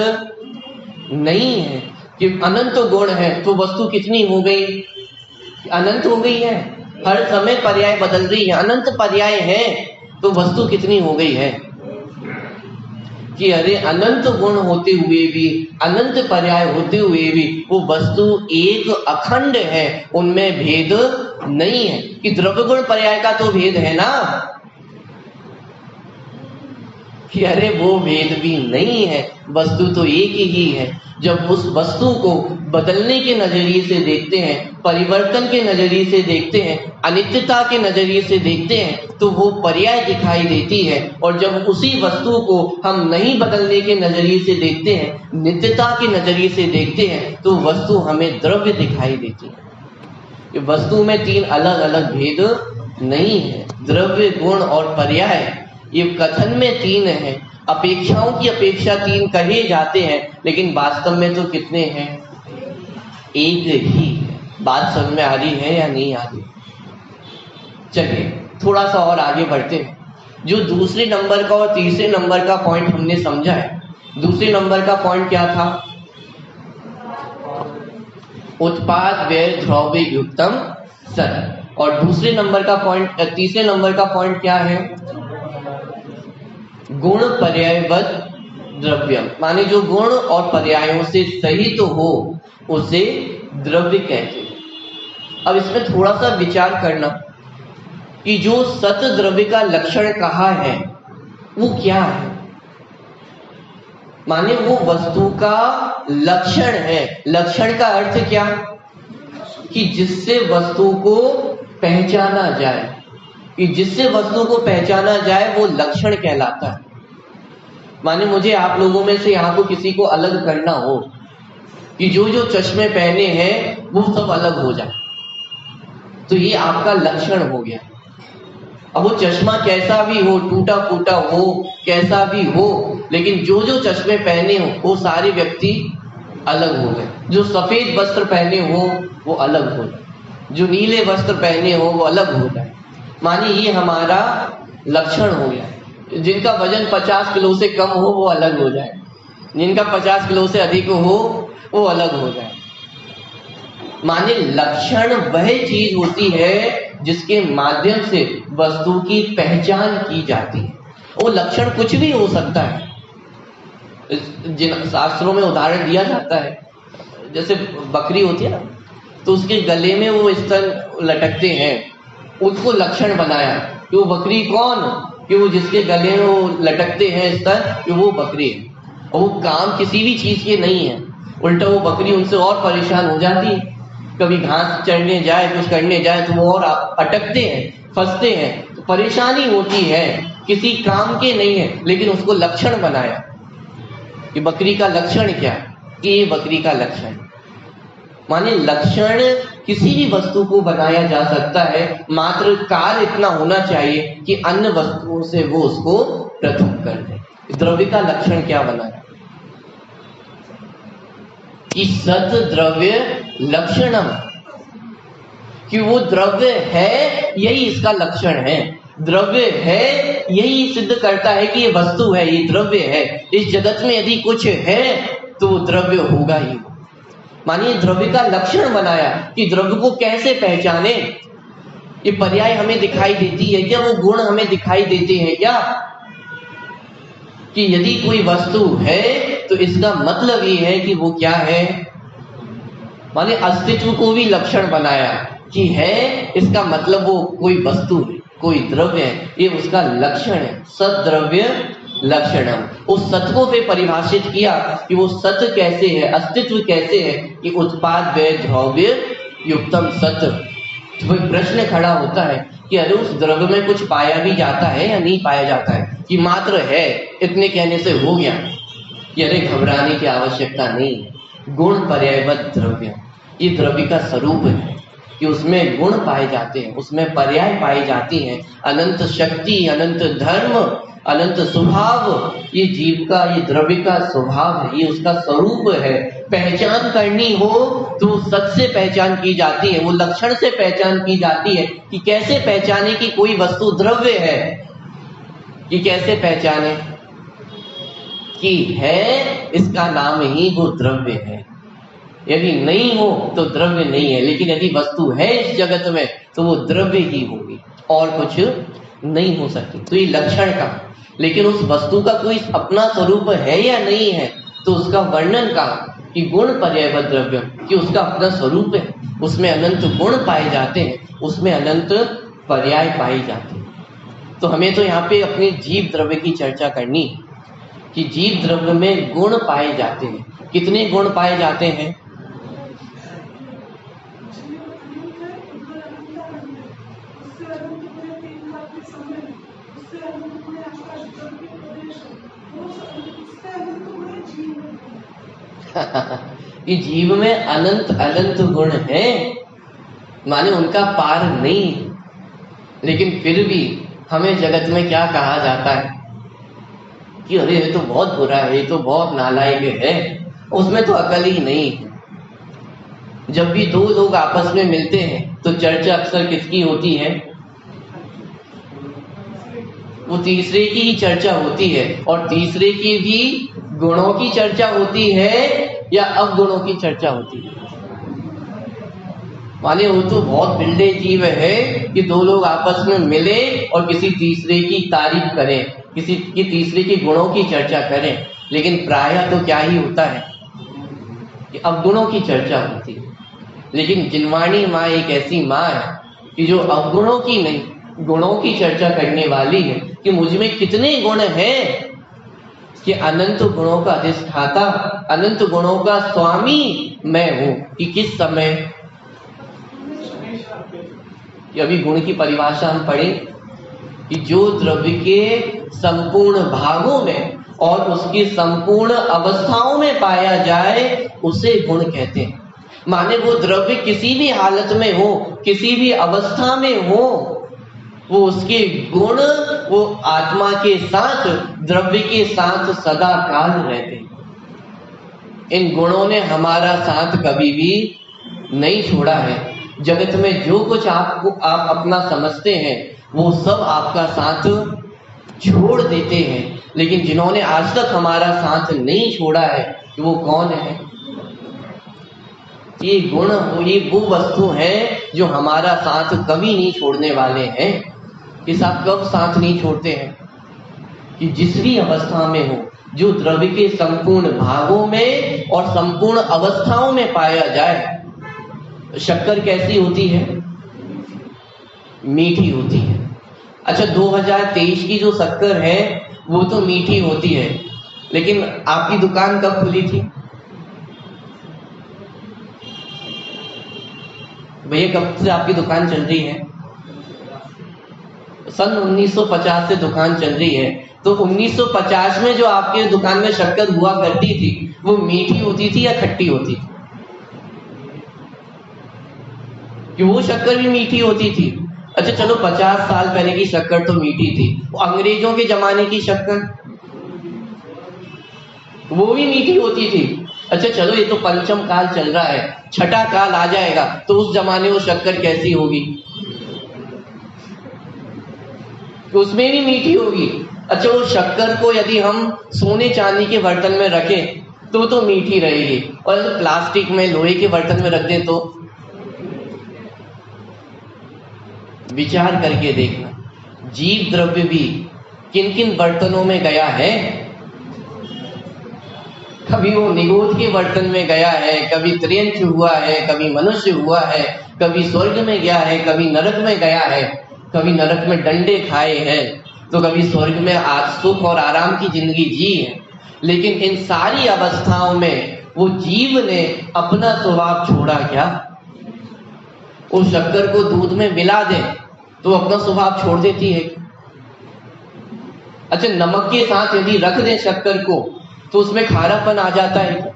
नहीं है। कि अनंत गुण है तो वस्तु कितनी हो गई, अनंत हो गई है, हर समय पर्याय बदल रही है, अनंत पर्याय है तो वस्तु कितनी हो गई है, कि अरे अनंत गुण होते हुए भी, अनंत पर्याय होते हुए भी वो वस्तु एक अखंड है, उनमें भेद नहीं है। कि द्रव्य गुण पर्याय का तो भेद है ना, कि अरे वो भेद भी नहीं है, वस्तु तो एक ही है। जब उस वस्तु को बदलने के नजरिए से देखते हैं, परिवर्तन के नजरिए से देखते हैं, अनित्यता के नजरिए से देखते हैं, तो वो पर्याय दिखाई देती है। और जब उसी वस्तु को हम नहीं बदलने के नजरिए से देखते हैं, नित्यता के नजरिए से देखते हैं, तो वस्तु हमें द्रव्य दिखाई देती है। ये वस्तु में तीन अलग अलग भेद नहीं है, द्रव्य, गुण और पर्याय। ये कथन में तीन है, अपेक्षाओं की अपेक्षा तीन कहे जाते हैं, लेकिन वास्तव में तो कितने हैं? एक ही है। बात समझ में आ रही है या नहीं आ रही? चलिए थोड़ा सा और आगे बढ़ते हैं। जो दूसरे नंबर का और तीसरे नंबर का पॉइंट हमने समझा है, दूसरे नंबर का पॉइंट क्या था? उत्पाद व्यय द्रव्य युक्तम सत। और दूसरे नंबर का पॉइंट, तीसरे नंबर का पॉइंट क्या है? गुण पर्यायवत द्रव्यम, माने जो गुण और पर्यायों से सहित तो हो उसे द्रव्य कहते हैं। अब इसमें थोड़ा सा विचार करना कि जो सत द्रव्य का लक्षण कहा है वो क्या है। माने वो वस्तु का लक्षण है। लक्षण का अर्थ क्या? कि जिससे वस्तु को पहचाना जाए, कि जिससे वस्तु को पहचाना जाए वो लक्षण कहलाता है। माने मुझे आप लोगों में से यहाँ को किसी को अलग करना हो, कि जो जो चश्मे पहने हैं वो सब अलग हो जाए, तो ये आपका लक्षण हो गया। अब वो चश्मा कैसा भी हो, टूटा फूटा हो, कैसा भी हो, लेकिन जो जो चश्मे पहने हो वो सारे व्यक्ति अलग हो गए। जो सफेद वस्त्र पहने हो वो अलग हो जाए, जो नीले वस्त्र पहने हो वो अलग हो जाए। माने ये हमारा लक्षण हो गया। जिनका वजन 50 किलो से कम हो वो अलग हो जाए, जिनका 50 किलो से अधिक हो वो अलग हो जाए। माने लक्षण वह चीज होती है जिसके माध्यम से वस्तु की पहचान की जाती है। वो लक्षण कुछ भी हो सकता है। जिन शास्त्रों में उदाहरण दिया जाता है, जैसे बकरी होती है ना, तो उसके गले में वो स्तन लटकते हैं, उसको लक्षण बनाया कि वो बकरी कौन, कि वो जिसके गले में वो लटकते हैं स्तन, कि वो बकरी है। और वो काम किसी भी चीज के नहीं है, उल्टा वो बकरी उनसे और परेशान हो जाती है। कभी घास चढ़ने जाए, कुछ करने जाए तो वो और अटकते हैं, फंसते हैं, तो परेशानी होती है, किसी काम के नहीं है, लेकिन उसको लक्षण बनाया कि बकरी का लक्षण क्या है, कि ये बकरी का लक्षण। माने लक्षण किसी भी वस्तु को बनाया जा सकता है, मात्र कार्य इतना होना चाहिए कि अन्य वस्तुओं से वो उसको पृथक कर दे। द्रव्य का लक्षण क्या बनाया? कि सत द्रव्य लक्षणम, कि वो द्रव्य है, यही इसका लक्षण है। द्रव्य है यही सिद्ध करता है कि ये वस्तु है, ये द्रव्य है। इस जगत में यदि कुछ है तो वो द्रव्य होगा ही। मानिए द्रव्य का लक्षण बनाया कि द्रव्य को कैसे पहचाने। ये पर्याय हमें दिखाई देती है क्या? वो गुण हमें दिखाई देते हैं क्या? कि यदि कोई वस्तु है तो इसका मतलब ये है कि वो क्या है। माने अस्तित्व को भी लक्षण बनाया कि है, इसका मतलब वो कोई वस्तु है, कोई द्रव्य है, ये उसका लक्षण है। सत द्रव्य लक्षणम। उस सत्य को फिर परिभाषित किया कि वो सत्य कैसे है, अस्तित्व कैसे है, कि उत्पाद व्यय द्रव्य युक्तम सत्य। तो प्रश्न खड़ा होता है कि अरे उस द्रव्य में कुछ पाया भी जाता है या नहीं पाया जाता है, कि मात्र है इतने कहने से हो गया, कि अरे घबराने की आवश्यकता नहीं है। गुण पर्यायवत द्रव्य, ये द्रव्य का स्वरूप है कि उसमें गुण पाए जाते हैं, उसमें पर्याय पाई जाती हैं, अनंत शक्ति, अनंत धर्म, अनंत स्वभाव। ये जीव का, ये द्रव्य का स्वभाव है, ये उसका स्वरूप है। पहचान करनी हो तो सत से पहचान की जाती है, वो लक्षण से पहचान की जाती है। कि कैसे पहचाने कि कोई वस्तु द्रव्य है, कि कैसे पहचाने कि है, इसका नाम ही वो द्रव्य है। यदि नहीं हो तो द्रव्य नहीं है, लेकिन यदि वस्तु है इस जगत में तो वो द्रव्य ही होगी और कुछ नहीं हो सकती। तो ये लक्षण का, लेकिन उस वस्तु का कोई अपना स्वरूप है या नहीं है, तो उसका वर्णन कहा कि गुण पर्यायवत द्रव्य, कि उसका अपना स्वरूप है, उसमें अनंत गुण पाए जाते हैं, उसमें अनंत पर्याय पाए जाते हैं। तो हमें तो यहाँ पे अपने जीव द्रव्य की चर्चा करनी कि जीव द्रव्य में गुण पाए जाते हैं। कितने गुण पाए जाते हैं? कि जीव में अनंत अनंत गुण है, माने उनका पार नहीं, लेकिन फिर भी हमें जगत में क्या कहा जाता है कि अरे ये तो बहुत बुरा है, ये तो बहुत नालायक है, उसमें तो अकल ही नहीं है। जब भी दो लोग आपस में मिलते हैं तो चर्चा अक्सर किसकी होती है? वो तीसरे की ही चर्चा होती है, और तीसरे की भी गुणों की चर्चा होती है या अवगुणों की चर्चा होती है। माने वो तो बहुत बिल्डे जीव है कि दो लोग आपस में मिले और किसी तीसरे की तारीफ करें, किसी की तीसरे के गुणों की चर्चा करें, लेकिन प्रायः तो क्या ही होता है कि अवगुणों की चर्चा होती है। लेकिन जिनवाणी माँ एक ऐसी माँ है कि जो अवगुणों की नहीं, गुणों की चर्चा करने वाली है कि मुझ में कितने गुण हैं कि अनंत गुणों का अधिष्ठाता, अनंत गुणों का स्वामी मैं हूं। कि किस समय, अभी गुण की परिभाषा हम पढ़े कि जो द्रव्य के संपूर्ण भागों में और उसकी संपूर्ण अवस्थाओं में पाया जाए उसे गुण कहते हैं। माने वो द्रव्य किसी भी हालत में हो, किसी भी अवस्था में हो, वो उसके गुण वो आत्मा के साथ, द्रव्य के साथ सदा काल रहते हैं। इन गुणों ने हमारा साथ कभी भी नहीं छोड़ा है। जगत में जो कुछ आप अपना समझते हैं वो सब आपका साथ छोड़ देते हैं, लेकिन जिन्होंने आज तक हमारा साथ नहीं छोड़ा है वो कौन है? ये गुण, ये वो वस्तु है जो हमारा साथ कभी नहीं छोड़ने वाले हैं। कि साथ कब साथ नहीं छोड़ते हैं? कि जिस भी अवस्था में हो, जो द्रव्य के संपूर्ण भागों में और संपूर्ण अवस्थाओं में पाया जाए। शक्कर कैसी होती है? मीठी होती है। अच्छा, 2023 की जो शक्कर है वो तो मीठी होती है, लेकिन आपकी दुकान कब खुली थी भैया? कब से आपकी दुकान चल रही है? सन 1950 से दुकान चल रही है। तो 1950 में जो आपके दुकान में शक्कर हुआ करती थी वो मीठी होती थी या खट्टी होती थी? कि वो शक्कर भी मीठी होती थी। अच्छा चलो 50 साल पहले की शक्कर तो मीठी थी, अंग्रेजों के जमाने की शक्कर वो भी मीठी होती थी। अच्छा चलो ये तो पंचम काल चल रहा है, छठा काल आ जाएगा तो उस जमाने वो शक्कर कैसी होगी? तो उसमें भी मीठी होगी। अच्छा वो शक्कर को यदि हम सोने चांदी के बर्तन में रखें तो मीठी रहेगी, और यदि प्लास्टिक में लोहे के बर्तन में रख दें तो? विचार करके देखना, जीव द्रव्य भी किन किन बर्तनों में गया है। कभी वो निगोद के बर्तन में गया है, कभी त्रियंच हुआ है, कभी मनुष्य हुआ है, कभी स्वर्ग में गया है, कभी नरक में गया है, कभी नरक में डंडे खाए हैं, तो कभी स्वर्ग में सुख और आराम की जिंदगी जी है। लेकिन इन सारी अवस्थाओं में वो जीव ने अपना स्वभाव छोड़ा क्या? उस शक्कर को दूध में मिला दे तो अपना स्वभाव छोड़ देती है। अच्छा नमक के साथ यदि रख दे शक्कर को तो उसमें खारापन आ जाता है क्या?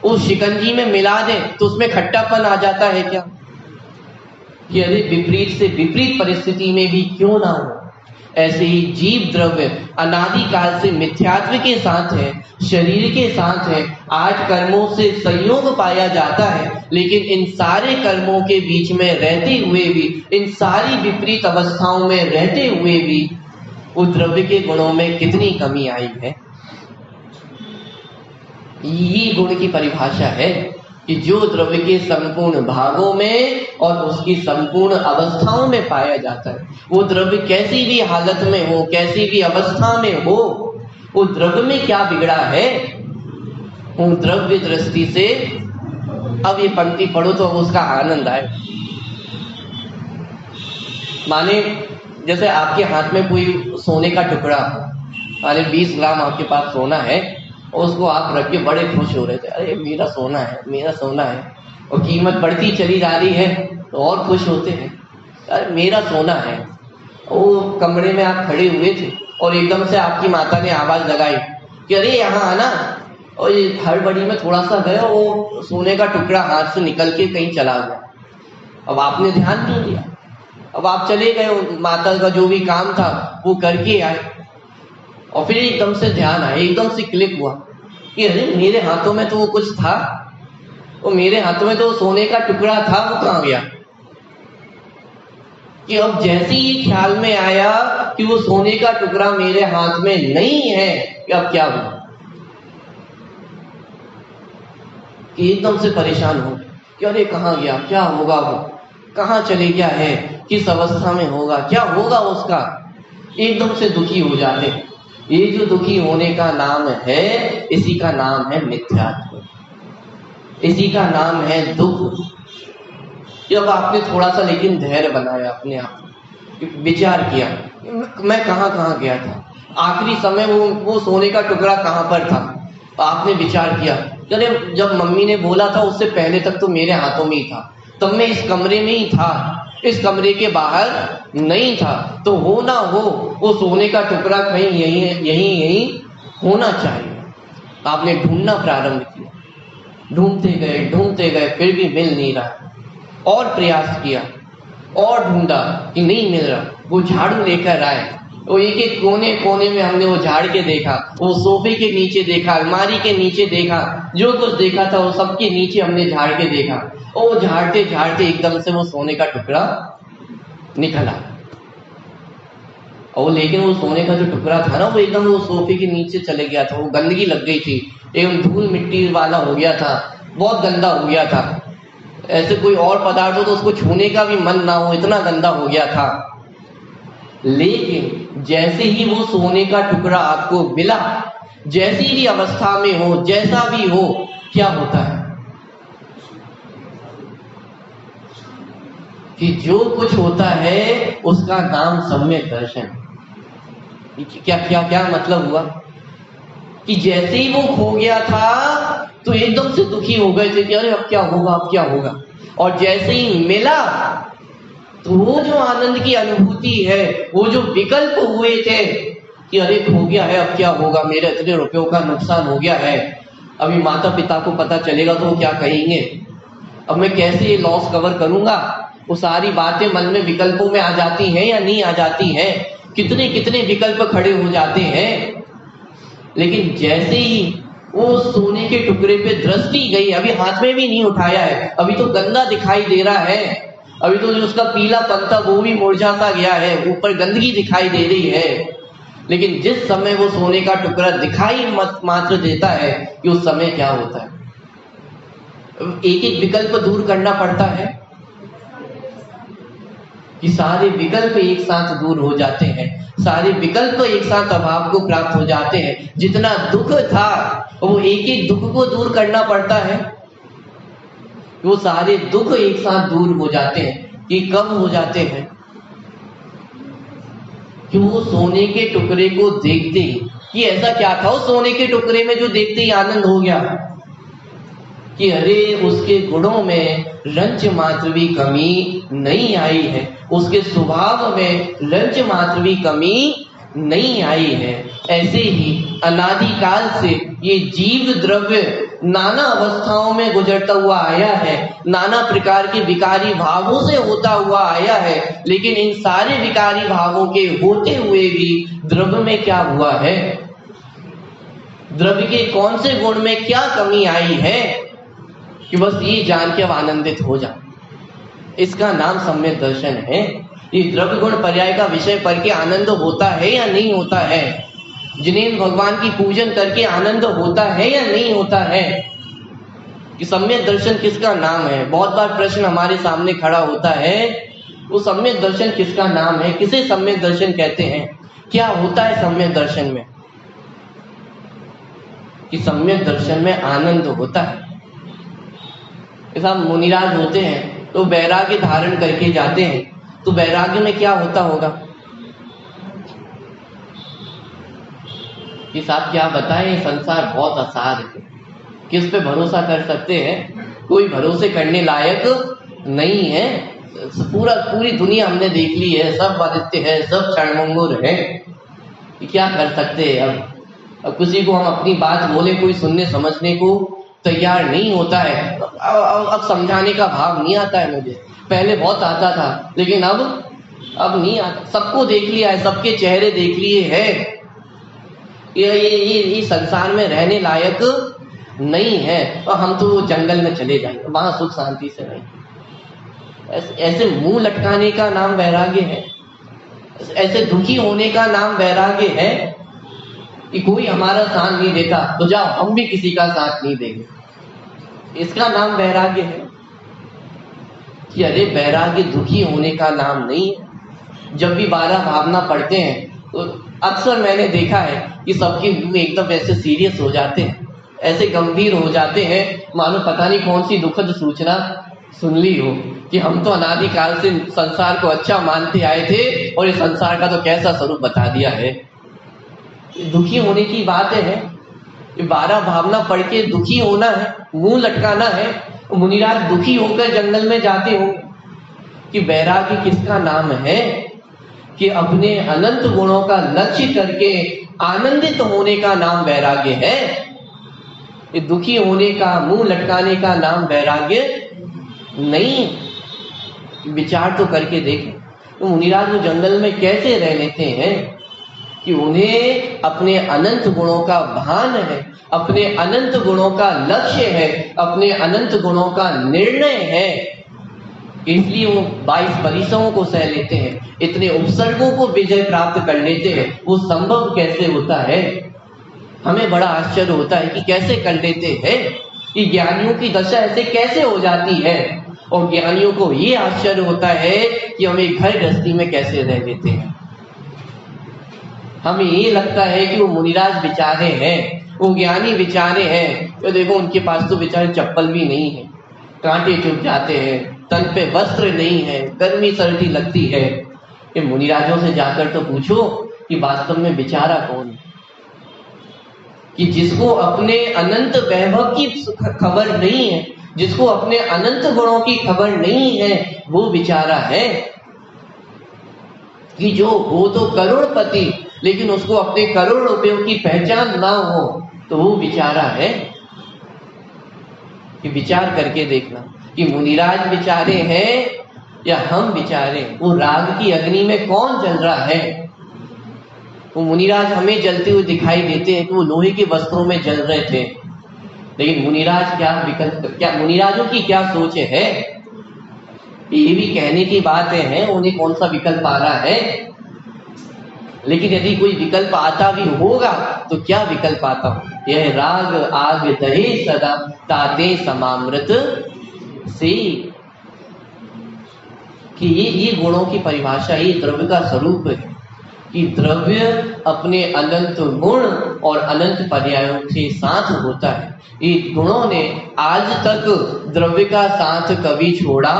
उस शिकंजी में मिला दे तो उसमें खट्टापन आ जाता है क्या? यदि विपरीत से विपरीत परिस्थिति में भी क्यों ना हो, ऐसे ही जीव द्रव्य अनादि काल से मिथ्यात्व के साथ है, शरीर के साथ है, 8 कर्मों से संयोग पाया जाता है, लेकिन इन सारे कर्मों के बीच में रहते हुए भी, इन सारी विपरीत अवस्थाओं में रहते हुए भी उस द्रव्य के गुणों में कितनी कमी आई है। ये गुण की परिभाषा है कि जो द्रव्य के संपूर्ण भागों में और उसकी संपूर्ण अवस्थाओं में पाया जाता है, वो द्रव्य कैसी भी हालत में हो, कैसी भी अवस्था में हो, वो द्रव्य में क्या बिगड़ा है, उन द्रव्य दृष्टि से अब ये पंक्ति पढ़ो तो उसका आनंद आए। माने जैसे आपके हाथ में कोई सोने का टुकड़ा, माने 20 ग्राम आपके पास सोना है और उसको आप रख के बड़े खुश हो रहे थे, अरे मेरा सोना है, मेरा सोना है, और कीमत बढ़ती चली जा रही है तो और खुश होते हैं, अरे मेरा सोना है। वो कमरे में आप खड़े हुए थे और एकदम से आपकी माता ने आवाज लगाई कि अरे यहाँ आना, और ये हड़बड़ी में थोड़ा सा गया, वो सोने का टुकड़ा हाथ से निकल के कहीं चला गया। अब आपने ध्यान नहीं दिया, अब आप चले गए, माता का जो भी काम था वो करके आए, और फिर एकदम से ध्यान आया, एकदम से क्लिक हुआ कि अरे मेरे हाथों में तो वो कुछ था, वो मेरे हाथों में तो सोने का टुकड़ा था, वो कहाँ गया। कि अब जैसे ही ख्याल में आया कि वो सोने का टुकड़ा मेरे हाथ में नहीं है, कि अब क्या हुआ, कि एकदम से परेशान हो कि अरे कहाँ गया, क्या होगा, वो कहाँ चले गया है, किस अवस्था में होगा, क्या होगा उसका, एकदम से दुखी हो जाते। ये जो दुखी होने का नाम है, इसी का नाम है मिथ्यात्व, इसी का नाम है दुख। जब आपने थोड़ा सा लेकिन धैर्य बनाया, अपने आप विचार किया मैं कहाँ कहाँ गया था, आखिरी समय वो सोने का टुकड़ा कहाँ पर था, आपने विचार किया, अरे जब मम्मी ने बोला था उससे पहले तक तो मेरे हाथों में ही था, तब मैं इस कमरे में ही था, इस कमरे के बाहर नहीं था, तो हो ना हो वो सोने का टुकड़ा कहीं यही होना चाहिए। आपने ढूंढना प्रारंभ किया, ढूंढते गए फिर भी मिल नहीं रहा, और प्रयास किया और ढूंढा कि नहीं मिल रहा। वो झाड़ू लेकर आए, वो एक एक कोने कोने में हमने वो झाड़ के देखा, वो सोफे के नीचे देखा, अलमारी के नीचे देखा, जो कुछ देखा था वो सबके नीचे हमने झाड़ के देखा, और वो झाड़ते झाड़ते एकदम से वो सोने का टुकड़ा निकला। और लेकिन वो सोने का जो टुकड़ा था ना, वो एकदम वो सोफे के नीचे चले गया था, वो गंदगी लग गई थी, एकदम धूल मिट्टी वाला हो गया था, बहुत गंदा हो गया था, ऐसे कोई और पदार्थ हो तो उसको छूने का भी मन ना हो, इतना गंदा हो गया था। लेकिन जैसे ही वो सोने का टुकड़ा आपको मिला, जैसी भी अवस्था में हो, जैसा भी हो, क्या होता है कि जो कुछ होता है उसका नाम सम्यक दर्शन। क्या क्या क्या मतलब हुआ कि जैसे ही वो खो गया था तो एकदम से दुखी हो गए थे कि अरे अब क्या होगा, अब क्या होगा, और जैसे ही मिला तो वो जो आनंद की अनुभूति है, वो जो विकल्प हुए थे कि अरे खो गया है, अब क्या होगा, मेरे इतने रुपयों का नुकसान हो गया है, अभी माता पिता को पता चलेगा तो वो क्या कहेंगे, अब मैं कैसे ये लॉस कवर करूंगा, वो सारी बातें मन में विकल्पों में आ जाती हैं या नहीं आ जाती हैं, कितने कितने विकल्प खड़े हो जाते हैं। लेकिन जैसे ही वो सोने के टुकड़े पे दृष्टि गई, अभी हाथ में भी नहीं उठाया है, अभी तो गंदा दिखाई दे रहा है, अभी तो जो उसका पीलापन था वो भी मुरझाता गया है, ऊपर गंदगी दिखाई दे रही है, लेकिन जिस समय वो सोने का टुकड़ा दिखाई मात्र देता है कि उस समय क्या होता है, एक एक विकल्प दूर करना पड़ता है कि सारे विकल्प एक साथ दूर हो जाते हैं, सारे विकल्प एक साथ अभाव को प्राप्त हो जाते हैं। जितना दुख था वो एक एक दुख को दूर करना पड़ता है, वो सारे दुख एक साथ दूर हो जाते हैं। कि कब हो जाते हैं कि वो सोने के टुकड़े को देखते ही, कि ऐसा क्या था उस सोने के टुकड़े में जो देखते ही आनंद हो गया कि अरे उसके गुणों में रंच मात्र भी कमी नहीं आई है, उसके स्वभाव में रंच मात्र भी कमी नहीं आई है। ऐसे ही अनादिकाल से ये जीव द्रव्य नाना अवस्थाओं में गुजरता हुआ आया है, नाना प्रकार के विकारी भावों से होता हुआ आया है, लेकिन इन सारे विकारी भावों के होते हुए भी द्रव्य में क्या हुआ है, द्रव्य के कौन से गुण में क्या कमी आई है कि बस ये जान के अब आनंदित हो जाए। इसका नाम सम्यक दर्शन है। ये द्रव्य गुण पर्याय का विषय पढ़ के आनंद होता है या नहीं होता है, जिन्हें भगवान की पूजन करके आनंद होता है या नहीं होता है, कि सम्यक दर्शन किसका नाम है। बहुत बार प्रश्न हमारे सामने खड़ा होता है, वो सम्यक दर्शन किसका नाम है, किसे सम्यक दर्शन कहते हैं, क्या होता है सम्यक दर्शन में। कि सम्यक दर्शन में आनंद होता है। ऐसा मुनिराज होते हैं तो वैराग्य धारण करके जाते हैं, तो वैराग्य में क्या होता होगा कि साहब क्या बताएं, संसार बहुत असार है, किस पे भरोसा कर सकते हैं, कोई भरोसे करने लायक नहीं है। पूरी दुनिया हमने देख ली है, सब आदित्य है, सब क्षणभंगुर है, क्या कर सकते हैं। अब किसी को हम अपनी बात बोले, कोई सुनने समझने को तैयार नहीं होता है। अब समझाने का भाव नहीं आता है मुझे, पहले बहुत आता था लेकिन अब नहीं आता। सबको देख लिया है, सबके चेहरे देख लिए है, ये संसार में रहने लायक नहीं है, और हम तो जंगल में चले जाएंगे, वहां सुख शांति से रहेंगे। ऐसे मुंह लटकाने का नाम वैराग्य है, ऐसे दुखी होने का नाम वैराग्य है कि कोई हमारा साथ नहीं देता तो जाओ हम भी किसी का साथ नहीं देंगे, इसका नाम वैराग्य है। कि अरे वैराग्य दुखी होने का नाम नहीं है। जब भी 12 भावना पढ़ते हैं तो अक्सर मैंने देखा है कि सबके मुंह एकदम ऐसे सीरियस हो जाते हैं, ऐसे गंभीर हो जाते हैं, मानो पता नहीं कौन सी दुखद सूचना सुन ली हो कि हम तो अनादिकाल से संसार को अच्छा मानते आए थे और इस संसार का तो कैसा स्वरूप बता दिया है। दुखी होने की बात है, 12 भावना पढ़ के दुखी होना है, मुंह लटकाना है। मुनिराज दुखी होकर जंगल में जाते हो कि वैराग्य किसका नाम है कि अपने अनंत गुणों का लक्ष्य करके आनंदित होने का नाम वैराग्य है। ये दुखी होने का, मुंह लटकाने का नाम वैराग्य नहीं। विचार तो करके देखें तो मुनिराज वो जंगल में कैसे रह लेते हैं कि उन्हें अपने अनंत गुणों का भान है, अपने अनंत गुणों का लक्ष्य है, अपने अनंत गुणों का निर्णय है, इसलिए वो 22 परिसरों को सह लेते हैं, इतने उपसर्गों को विजय प्राप्त कर लेते हैं। वो संभव कैसे होता है? हमें बड़ा आश्चर्य होता है कि कैसे कर लेते हैं, कि ज्ञानियों की दशा ऐसे कैसे हो जाती है। और ज्ञानियों को ये आश्चर्य होता है कि हम एक घर गृहस्थी में कैसे रह लेते हैं। हमें ये लगता है कि वो मुनिराज बेचारे हैं, वो ज्ञानी बेचारे हैं, तो देखो उनके पास तो बेचारे चप्पल भी नहीं है, कांटे चुभ जाते हैं, तन पे वस्त्र नहीं है, गर्मी सर्दी लगती है। ये मुनिराजों से जाकर तो पूछो कि वास्तव में बेचारा कौन है, कि जिसको अपने अनंत वैभव की खबर नहीं है, जिसको अपने अनंत गुणों की खबर नहीं है, वो बेचारा है। कि जो हो तो करोड़पति लेकिन उसको अपने करोड़ रुपयों की पहचान ना हो तो वो बेचारा है। कि विचार करके देखना कि मुनिराज बेचारे हैं या हम बेचारे। वो राग की अग्नि में कौन जल रहा है? वो मुनिराज हमें जलते हुए दिखाई देते हैं कि वो लोहे के वस्त्रों में जल रहे थे, लेकिन मुनिराज क्या मुनिराजों की क्या सोच है? ये भी कहने की बात है उन्हें कौन सा विकल्प आ रहा है, लेकिन यदि कोई विकल्प आता भी होगा तो क्या विकल्प आता हो? यह राग आग दहे सदा ताते समामृत से। कि ये गुणों की परिभाषा, ये द्रव्य का स्वरूप है कि द्रव्य अपने अनंत गुण और अनंत पर्यायों के साथ होता है। ये गुणों ने आज तक द्रव्य का साथ कभी छोड़ा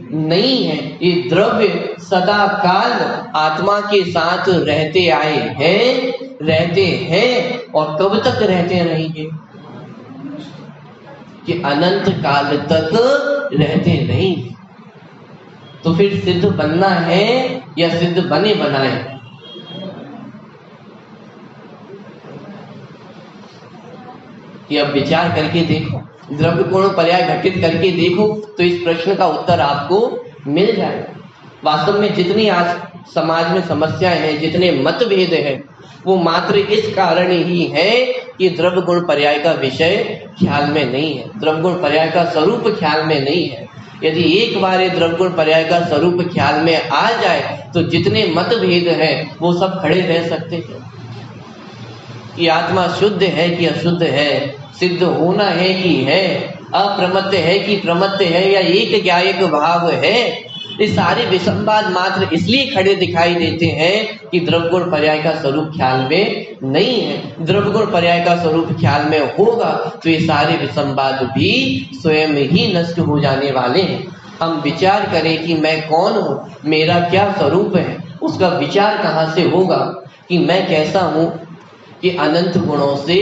नहीं है। ये द्रव्य सदा काल आत्मा के साथ रहते आए हैं, रहते हैं और कब तक रहते रहेंगे? कि अनंत काल तक रहते रहेंगे। तो फिर सिद्ध बनना है या सिद्ध बने बनाए? कि अब विचार करके देखो, द्रव्य गुण पर्याय घटित करके देखो तो इस प्रश्न का उत्तर आपको मिल जाएगा। वास्तव में जितनी आज समाज में समस्याएं हैं, जितने मतभेद हैं, वो मात्र इस कारण ही है कि द्रव्य गुण पर्याय का विषय ख्याल में नहीं है, द्रव्य गुण पर्याय का स्वरूप ख्याल में नहीं है। यदि एक बार ये द्रव्य गुण पर्याय का स्वरूप ख्याल में आ जाए तो जितने मतभेद हैं वो सब खड़े रह सकते हैं। कि आत्मा शुद्ध है कि अशुद्ध है, सिद्ध होना है कि है, अप्रमत्त है कि प्रमत्त है या एक ज्ञायक भाव है, ये सारे विसंवाद मात्र इसलिए खड़े दिखाई देते हैं कि द्रव्य गुण पर्याय का स्वरूप ख्याल में नहीं है। द्रव्य गुण पर्याय का स्वरूप ख्याल में होगा तो ये सारे विसंवाद भी स्वयं ही नष्ट हो जाने वाले हैं। हम विचार करें कि मैं कौन हूँ, मेरा क्या स्वरूप है, उसका विचार कहाँ से होगा कि मैं कैसा हूँ, कि अनंत गुणों से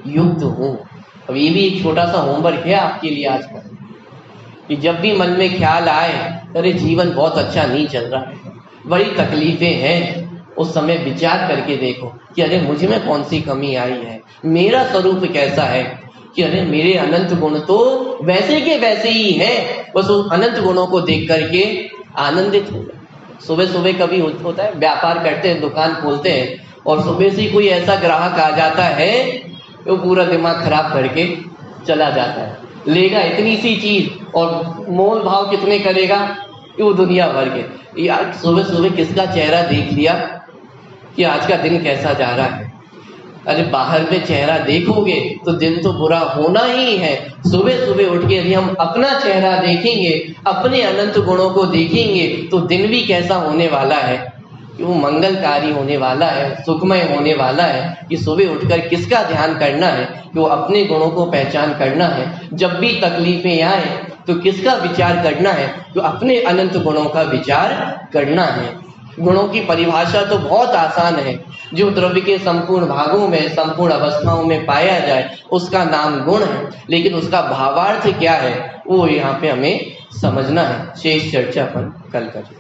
युक्त हूँ। अब ये भी एक छोटा सा होमवर्क है आपके लिए आज का, कि जब भी मन में ख्याल आए अरे जीवन बहुत अच्छा नहीं चल रहा है, बड़ी तकलीफें हैं, उस समय विचार करके देखो कि अरे मुझ में कौन सी कमी आई है, मेरा स्वरूप कैसा है, कि अरे मेरे अनंत गुण तो वैसे के वैसे ही हैं। बस उस अनंत गुणों को देख करके आनंदित हो जाए। सुबह सुबह कभी होता है, व्यापार करते हैं, दुकान खोलते हैं और सुबह से कोई ऐसा ग्राहक आ जाता है वो पूरा दिमाग खराब करके चला जाता है, लेगा इतनी सी चीज और मोल भाव कितने करेगा कि वो दुनिया भर के। यार सुबह सुबह किसका चेहरा देख लिया कि आज का दिन कैसा जा रहा है। अरे बाहर में चेहरा देखोगे तो दिन तो बुरा होना ही है। सुबह सुबह उठ के यदि हम अपना चेहरा देखेंगे, अपने अनंत गुणों को देखेंगे तो दिन भी कैसा होने वाला है कि वो मंगलकारी होने वाला है, सुखमय होने वाला है। कि सुबह उठकर किसका ध्यान करना है कि वो अपने गुणों को पहचान करना है। जब भी तकलीफें आए तो किसका विचार करना है, तो अपने अनंत गुणों का विचार करना है। गुणों की परिभाषा तो बहुत आसान है, जो द्रव्य के संपूर्ण भागों में, संपूर्ण अवस्थाओं में पाया जाए उसका नाम गुण है, लेकिन उसका भावार्थ क्या है वो यहाँ पे हमें समझना है। शेष चर्चा अपन कल करें।